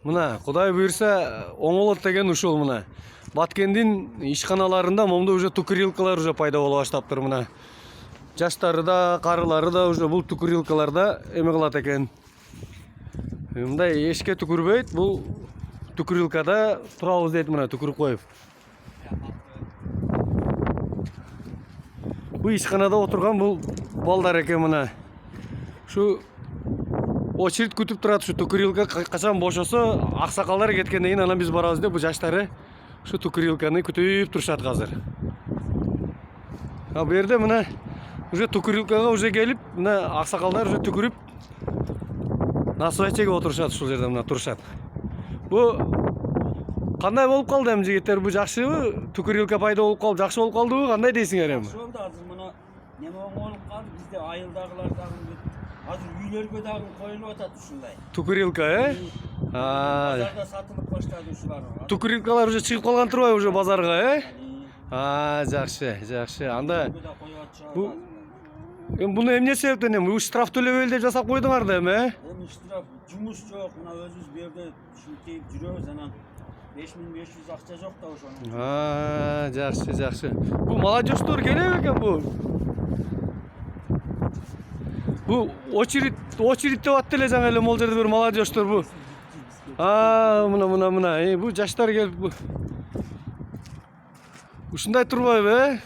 Мына Кудай буйрса оңолот деген ушул мына. Баткендин ишканаларында момду уже тукурилкалар уже пайда боло баштаптыр мына. Жаштары да, карылары да уже бул тукурилкаларда эме кылат экен. Мындай эшикке түкүрбөйт, бул тукурилкада турабыз дейт мына түкүрүп коюп. Бул ишканада отурган бул балдар экен мына. Шу очередь күтүп турат, ушу тукурилка качан бошосо, аксакалдар кеткенден кийин анан биз барабыз деп бул жаштары ушу тукурилканы күтүп турушат азыр. А бу жерде мына уже тукурилкага уже келип, мына аксакалдар уже түкүрүп насвайчеге отурушат, ушул жерде мына турушат. Бу кандай болуп калды эми жигиттер, бу жакшыбы? Тукурилка пайда болуп калып, жакшы болуп калдыбы? Кандай дейсиңер эми? Жакшы болду, азыр мына неме оңолуп калды, бизде айылдагылар дагы азыр үйлөргө дагы коюлуп атат ушундай. Тукурилка, Базарда сатылып баштады ушулар. Тукурилкалар уже чыгып калган турбайбы уже базарга, жакшы, жакшы. Анда бу эми буну эмне себептен эми штраф төлөбөйлү деп жасап койдуңар да эми, Эми штраф, жумуш жок, мына өзүбүз бу жерде шилтейип жүрөбүз, анан 5500 акча жок да ошону. Жакшы, жакшы. Бу молодежьтор келеби экен бу? Бу очередь деп атты эле жаңы эле могул жерде бир молодежьтор бу. Мына, бу жаштар келип бу. Ушундай турбайбы,